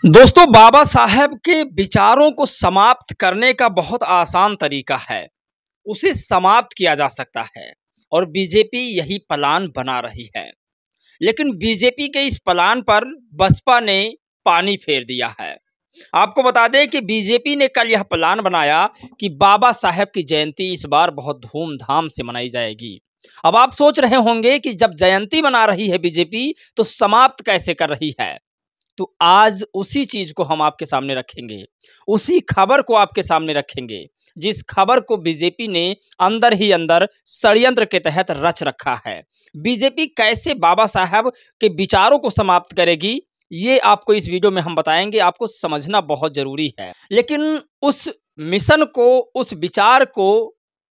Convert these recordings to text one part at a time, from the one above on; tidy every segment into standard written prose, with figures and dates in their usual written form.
दोस्तों, बाबा साहब के विचारों को समाप्त करने का बहुत आसान तरीका है। उसे समाप्त किया जा सकता है और बीजेपी यही प्लान बना रही है। लेकिन बीजेपी के इस प्लान पर बसपा ने पानी फेर दिया है। आपको बता दें कि बीजेपी ने कल यह प्लान बनाया कि बाबा साहब की जयंती इस बार बहुत धूमधाम से मनाई जाएगी। अब आप सोच रहे होंगे कि जब जयंती मना रही है बीजेपी, तो समाप्त कैसे कर रही है। तो आज उसी चीज को हम आपके सामने रखेंगे, उसी खबर को आपके सामने रखेंगे, जिस खबर को बीजेपी ने अंदर ही अंदर षड्यंत्र के तहत रच रखा है। बीजेपी कैसे बाबा साहब के विचारों को समाप्त करेगी, ये आपको इस वीडियो में हम बताएंगे। आपको समझना बहुत जरूरी है। लेकिन उस मिशन को, उस विचार को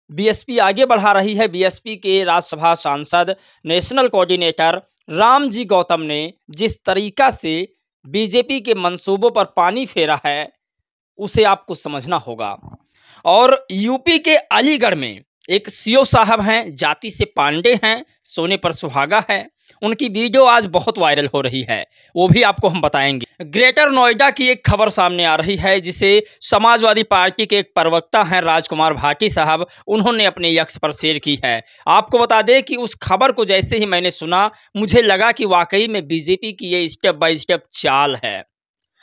बीएसपी आगे बढ़ा रही है। बीएसपी के राज्यसभा सांसद, नेशनल कोऑर्डिनेटर रामजी गौतम ने जिस तरीका से बीजेपी के मंसूबों पर पानी फेरा है, उसे आपको समझना होगा। और यूपी के अलीगढ़ में एक सीओ साहब हैं, जाति से पांडे हैं, सोने पर सुहागा है। उनकी वीडियो आज बहुत वायरल हो रही है, वो भी आपको हम बताएंगे। ग्रेटर नोएडा की एक खबर सामने आ रही है, जिसे समाजवादी पार्टी के एक प्रवक्ता हैं राजकुमार भाटी साहब, उन्होंने अपने एक्स पर शेयर की है। आपको बता दें कि उस खबर को जैसे ही मैंने सुना, मुझे लगा कि वाकई में बीजेपी की ये स्टेप बाय स्टेप चाल है।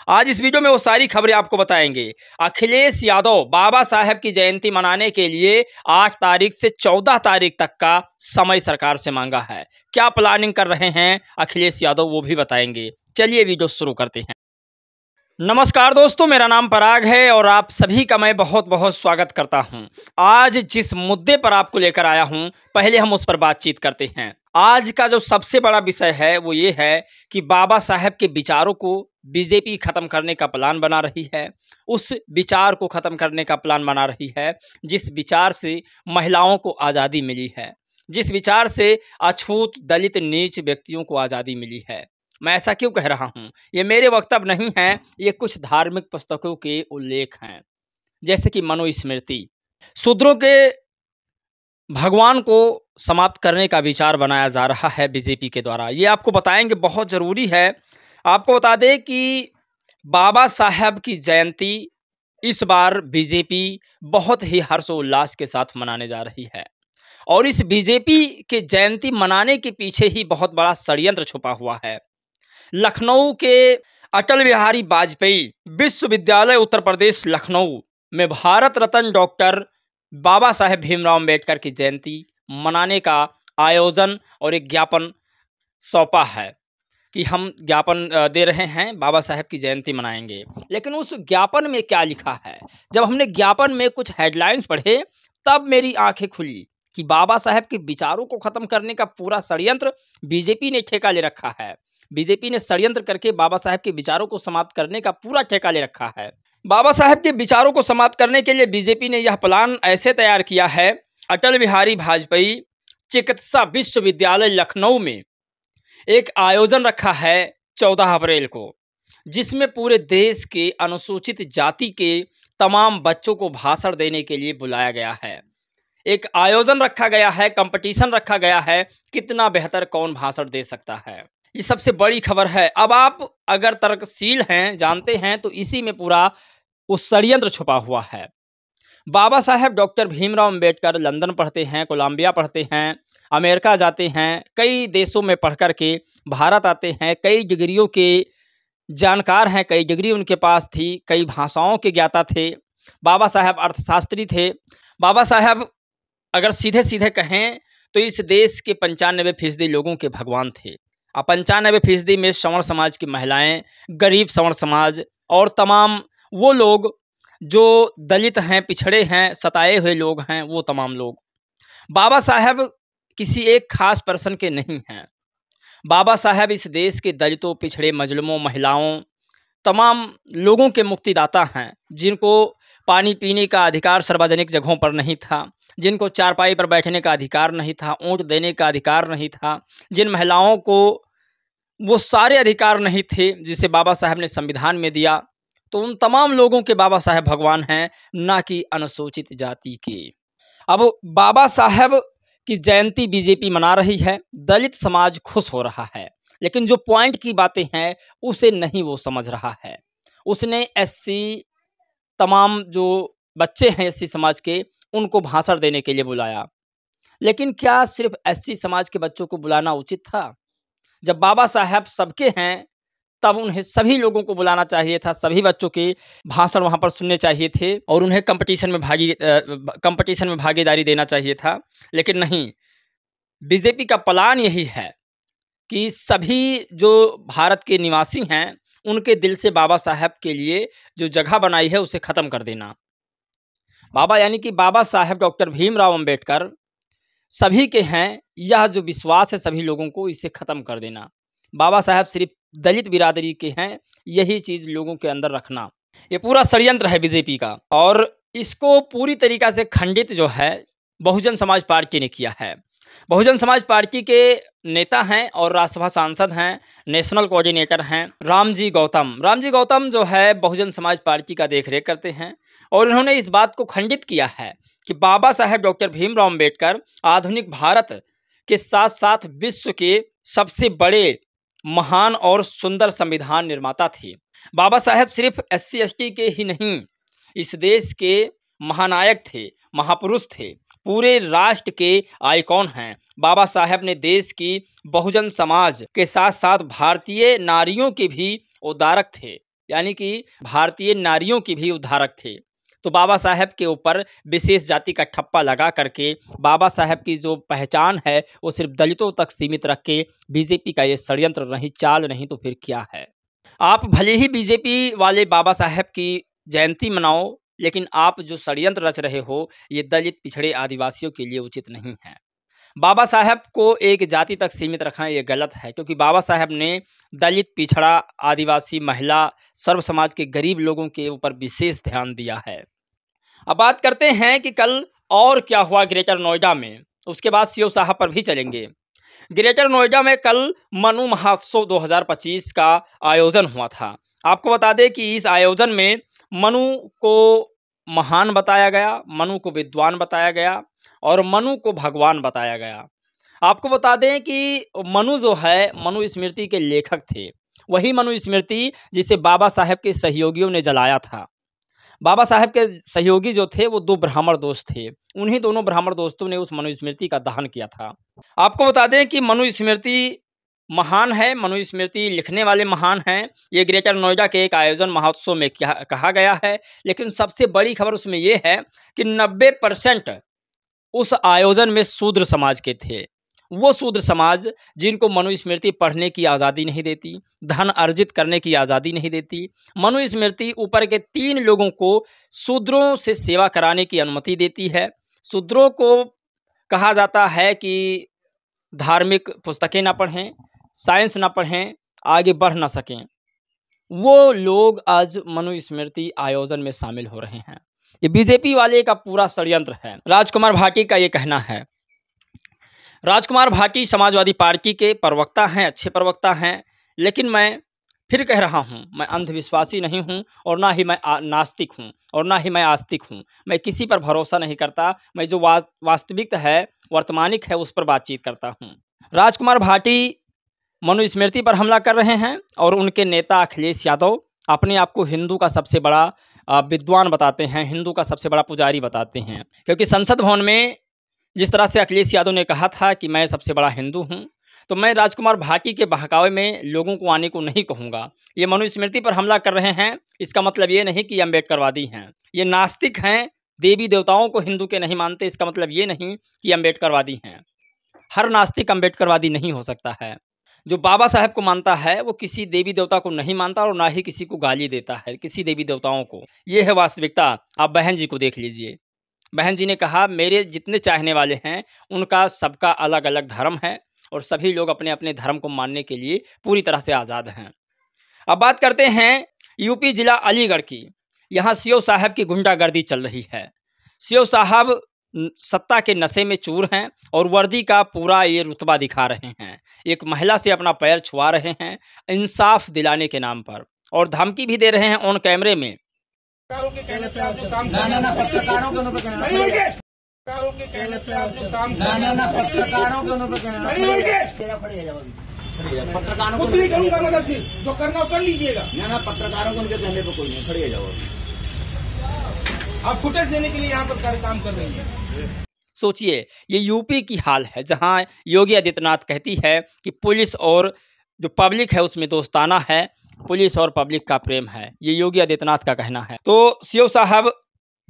आज इस वीडियो में वो सारी खबरें आपको बताएंगे। अखिलेश यादव बाबा साहब की जयंती मनाने के लिए 8 तारीख से 14 तारीख तक का समय सरकार से मांगा है। क्या प्लानिंग कर रहे हैं अखिलेश यादव, वो भी बताएंगे। चलिए वीडियो शुरू करते हैं। नमस्कार दोस्तों, मेरा नाम पराग है और आप सभी का मैं बहुत बहुत स्वागत करता हूं। आज जिस मुद्दे पर आपको लेकर आया हूं, पहले हम उस पर बातचीत करते हैं। आज का जो सबसे बड़ा विषय है वो ये है कि बाबा साहब के विचारों को बीजेपी खत्म करने का प्लान बना रही है। उस विचार को खत्म करने का प्लान बना रही है जिस विचार से महिलाओं को आज़ादी मिली है, जिस विचार से अछूत, दलित, नीच व्यक्तियों को आज़ादी मिली है। मैं ऐसा क्यों कह रहा हूँ, ये मेरे वक्तव्य नहीं हैं, ये कुछ धार्मिक पुस्तकों के उल्लेख हैं। जैसे कि मनुस्मृति, शूद्रों के भगवान को समाप्त करने का विचार बनाया जा रहा है बीजेपी के द्वारा। ये आपको बताएंगे, बहुत ज़रूरी है। आपको बता दें कि बाबा साहब की जयंती इस बार बीजेपी बहुत ही हर्षोल्लास के साथ मनाने जा रही है। और इस बीजेपी के जयंती मनाने के पीछे ही बहुत बड़ा षड्यंत्र छुपा हुआ है। लखनऊ के अटल बिहारी वाजपेयी विश्वविद्यालय उत्तर प्रदेश लखनऊ में भारत रत्न डॉक्टर बाबा साहेब भीमराव अम्बेडकर की जयंती मनाने का आयोजन और एक ज्ञापन सौंपा है कि हम ज्ञापन दे रहे हैं, बाबा साहेब की जयंती मनाएंगे। लेकिन उस ज्ञापन में क्या लिखा है, जब हमने ज्ञापन में कुछ हेडलाइंस पढ़े, तब मेरी आंखें खुली कि बाबा साहेब के विचारों को खत्म करने का पूरा षड्यंत्र बीजेपी ने ठेका ले रखा है। बीजेपी ने षड्यंत्र करके बाबा साहेब के विचारों को समाप्त करने का पूरा ठेका ले रखा है। बाबा साहेब के विचारों को समाप्त करने के लिए बीजेपी ने यह प्लान ऐसे तैयार किया है। अटल बिहारी वाजपेयी चिकित्सा विश्वविद्यालय लखनऊ में एक आयोजन रखा है 14 अप्रैल को, जिसमें पूरे देश के अनुसूचित जाति के तमाम बच्चों को भाषण देने के लिए बुलाया गया है। एक आयोजन रखा गया है, कंपटीशन रखा गया है, कितना बेहतर कौन भाषण दे सकता है। ये सबसे बड़ी खबर है। अब आप अगर तर्कशील हैं, जानते हैं, तो इसी में पूरा उस षड्यंत्र छुपा हुआ है। बाबा साहेब डॉक्टर भीमराव अम्बेडकर लंदन पढ़ते हैं, कोलंबिया पढ़ते हैं, अमेरिका जाते हैं, कई देशों में पढ़ कर के भारत आते हैं, कई डिग्रियों के जानकार हैं, कई डिग्री उनके पास थी, कई भाषाओं के ज्ञाता थे। बाबा साहेब अर्थशास्त्री थे। बाबा साहेब अगर सीधे सीधे कहें तो इस देश के 95% लोगों के भगवान थे। 95% में सवर्ण समाज की महिलाएं, गरीब सवर्ण समाज और तमाम वो लोग जो दलित हैं, पिछड़े हैं, सताए हुए लोग हैं, वो तमाम लोग। बाबा साहब किसी एक खास पर्सन के नहीं हैं। बाबा साहब इस देश के दलितों, पिछड़े, मजलूमों, महिलाओं, तमाम लोगों के मुक्तिदाता हैं, जिनको पानी पीने का अधिकार सार्वजनिक जगहों पर नहीं था, जिनको चारपाई पर बैठने का अधिकार नहीं था, ऊँट देने का अधिकार नहीं था, जिन महिलाओं को वो सारे अधिकार नहीं थे जिसे बाबा साहब ने संविधान में दिया। तो उन तमाम लोगों के बाबा साहब भगवान हैं, ना कि अनुसूचित जाति के। अब बाबा साहब की जयंती बीजेपी मना रही है, दलित समाज खुश हो रहा है, लेकिन जो पॉइंट की बातें हैं उसे नहीं वो समझ रहा है। उसने एससी तमाम जो बच्चे हैं एससी समाज के, उनको भाषण देने के लिए बुलाया। लेकिन क्या सिर्फ एससी समाज के बच्चों को बुलाना उचित था? जब बाबा साहब सबके हैं, तब उन्हें सभी लोगों को बुलाना चाहिए था, सभी बच्चों के भाषण वहाँ पर सुनने चाहिए थे और उन्हें कंपटीशन में भागीदारी देना चाहिए था। लेकिन नहीं, बीजेपी का प्लान यही है कि सभी जो भारत के निवासी हैं, उनके दिल से बाबा साहब के लिए जो जगह बनाई है, उसे ख़त्म कर देना। बाबा यानी कि बाबा साहब डॉक्टर भीमराव अंबेडकर सभी के हैं, यह जो विश्वास है सभी लोगों को, इसे ख़त्म कर देना। बाबा साहब सिर्फ दलित बिरादरी के हैं, यही चीज़ लोगों के अंदर रखना। ये पूरा षड्यंत्र है बीजेपी का और इसको पूरी तरीक़ा से खंडित जो है बहुजन समाज पार्टी ने किया है। बहुजन समाज पार्टी के नेता हैं और राज्यसभा सांसद हैं, नेशनल कोऑर्डिनेटर हैं रामजी गौतम। रामजी गौतम जो है बहुजन समाज पार्टी का देखरेख करते हैं और उन्होंने इस बात को खंडित किया है कि बाबा साहब डॉक्टर भीमराव अंबेडकर आधुनिक भारत के साथ साथ विश्व के सबसे बड़े, महान और सुंदर संविधान निर्माता थे। बाबा साहब सिर्फ एससी एसटी के ही नहीं, इस देश के महानायक थे, महापुरुष थे, पूरे राष्ट्र के आइकॉन हैं। बाबा साहब ने देश की बहुजन समाज के साथ साथ भारतीय नारियों के भी उद्धारक थे, यानी कि भारतीय नारियों की भी उद्धारक थे। तो बाबा साहब के ऊपर विशेष जाति का ठप्पा लगा करके बाबा साहब की जो पहचान है वो सिर्फ दलितों तक सीमित रख के बीजेपी का ये षड्यंत्र नहीं, चाल नहीं तो फिर क्या है। आप भले ही बीजेपी वाले बाबा साहब की जयंती मनाओ, लेकिन आप जो षड्यंत्र रच रहे हो ये दलित, पिछड़े, आदिवासियों के लिए उचित नहीं है। बाबा साहब को एक जाति तक सीमित रखना ये गलत है, क्योंकि बाबा साहब ने दलित, पिछड़ा, आदिवासी, महिला, सर्व समाज के गरीब लोगों के ऊपर विशेष ध्यान दिया है। अब बात करते हैं कि कल और क्या हुआ ग्रेटर नोएडा में, उसके बाद सीओ साहब पर भी चलेंगे। ग्रेटर नोएडा में कल मनु महोत्सव 2025 का आयोजन हुआ था। आपको बता दें कि इस आयोजन में मनु को महान बताया गया, मनु को विद्वान बताया गया और मनु को भगवान बताया गया। आपको बता दें कि मनु जो है, मनु स्मृति के लेखक थे, वही मनु स्मृति जिसे बाबा साहब के सहयोगियों ने जलाया था। बाबा साहब के सहयोगी जो थे वो 2 ब्राह्मण दोस्त थे, उन्हीं दोनों ब्राह्मण दोस्तों ने उस मनुस्मृति का दहन किया था। आपको बता दें कि मनुस्मृति महान है, मनुस्मृति लिखने वाले महान हैं। ये ग्रेटर नोएडा के एक आयोजन महोत्सव में कहा गया है, लेकिन सबसे बड़ी खबर उसमें ये है कि 90% उस आयोजन में शूद्र समाज के थे। वो शूद्र समाज जिनको मनुस्मृति पढ़ने की आज़ादी नहीं देती, धन अर्जित करने की आज़ादी नहीं देती। मनुस्मृति ऊपर के 3 लोगों को शूद्रों से सेवा कराने की अनुमति देती है। शूद्रों को कहा जाता है कि धार्मिक पुस्तकें ना पढ़ें, साइंस ना पढ़ें, आगे बढ़ ना सकें। वो लोग आज मनुस्मृति आयोजन में शामिल हो रहे हैं। ये बीजेपी वाले का पूरा षड्यंत्र है। राजकुमार भाटी का ये कहना है। राजकुमार भाटी समाजवादी पार्टी के प्रवक्ता हैं, अच्छे प्रवक्ता हैं, लेकिन मैं फिर कह रहा हूं, मैं अंधविश्वासी नहीं हूं और ना ही मैं नास्तिक हूं और ना ही मैं आस्तिक हूं। मैं किसी पर भरोसा नहीं करता, मैं जो वास्तविक है, वर्तमानिक है, उस पर बातचीत करता हूं। राजकुमार भाटी मनुस्मृति पर हमला कर रहे हैं और उनके नेता अखिलेश यादव अपने आप को हिंदू का सबसे बड़ा विद्वान बताते हैं, हिंदू का सबसे बड़ा पुजारी बताते हैं, क्योंकि संसद भवन में जिस तरह से अखिलेश यादव ने कहा था कि मैं सबसे बड़ा हिंदू हूं, तो मैं राजकुमार भाटी के बहकावे में लोगों को आने को नहीं कहूँगा। ये मनुस्मृति पर हमला कर रहे हैं, इसका मतलब ये नहीं कि अम्बेडकरवादी हैं। ये नास्तिक हैं, देवी देवताओं को हिंदू के नहीं मानते, इसका मतलब ये नहीं कि अम्बेडकरवादी हैं। हर नास्तिक अम्बेडकरवादी नहीं हो सकता है। जो बाबा साहब को मानता है वो किसी देवी देवता को नहीं मानता और ना ही किसी को गाली देता है, किसी देवी देवताओं को। ये है वास्तविकता। आप बहन जी को देख लीजिए। बहन जी ने कहा मेरे जितने चाहने वाले हैं उनका सबका अलग अलग धर्म है और सभी लोग अपने अपने धर्म को मानने के लिए पूरी तरह से आज़ाद हैं। अब बात करते हैं यूपी जिला अलीगढ़ की। यहाँ सीओ साहब की गुंडागर्दी चल रही है। सीओ साहब सत्ता के नशे में चूर हैं और वर्दी का पूरा ये रुतबा दिखा रहे हैं। एक महिला से अपना पैर छुआ रहे हैं इंसाफ दिलाने के नाम पर और धमकी भी दे रहे हैं ऑन कैमरे में। पत्रकारों को कुछ नहीं करूंगा, मतलब जी जो करना हो कर लीजिएगा। ना पत्रकारों को उनके कहने पे कोई नहीं, खड़े जाओ। आप फुटेज देने के लिए यहाँ पर काम कर रही है। सोचिए, ये यूपी की हाल है जहां योगी आदित्यनाथ कहती है कि पुलिस और जो पब्लिक है उसमें दोस्ताना है, पुलिस और पब्लिक का प्रेम है। ये योगी आदित्यनाथ का कहना है। तो सीओ साहब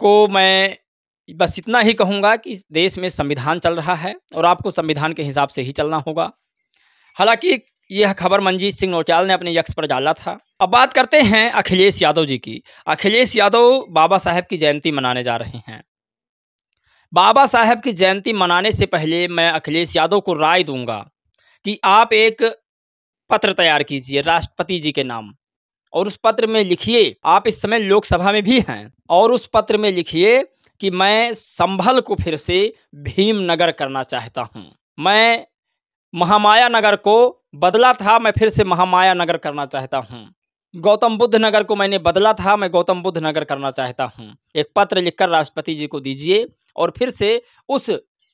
को मैं बस इतना ही कहूँगा कि इस देश में संविधान चल रहा है और आपको संविधान के हिसाब से ही चलना होगा। हालांकि यह खबर मनजीत सिंह नौटियाल ने अपने यक्स पर डाला था। अब बात करते हैं अखिलेश यादव जी की। अखिलेश यादव बाबा साहेब की जयंती मनाने जा रहे हैं। बाबा साहेब की जयंती मनाने से पहले मैं अखिलेश यादव को राय दूंगा कि आप एक पत्र तैयार कीजिए राष्ट्रपति जी के नाम, और उस पत्र में लिखिए, आप इस समय लोकसभा में भी हैं, और उस पत्र में लिखिए कि मैं संभल को फिर से भीमनगर करना चाहता हूं। मैं महामाया नगर को बदला था, मैं फिर से महामाया नगर करना चाहता हूं। गौतम बुद्ध नगर को मैंने बदला था, मैं गौतम बुद्ध नगर करना चाहता हूं। एक पत्र लिखकर राष्ट्रपति जी को दीजिए और फिर से उस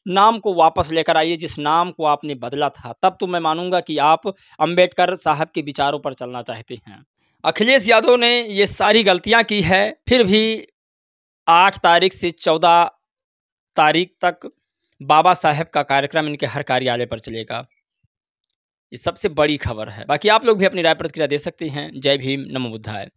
नाम को वापस लेकर आइए जिस नाम को आपने बदला था। तब तो मैं मानूंगा कि आप अंबेडकर साहब के विचारों पर चलना चाहते हैं। अखिलेश यादव ने ये सारी गलतियां की है, फिर भी 8 तारीख से 14 तारीख तक बाबा साहेब का कार्यक्रम इनके हर कार्यालय पर चलेगा। ये सबसे बड़ी खबर है। बाकी आप लोग भी अपनी राय प्रतिक्रिया दे सकते हैं। जय भीम, नमो बुद्धाय।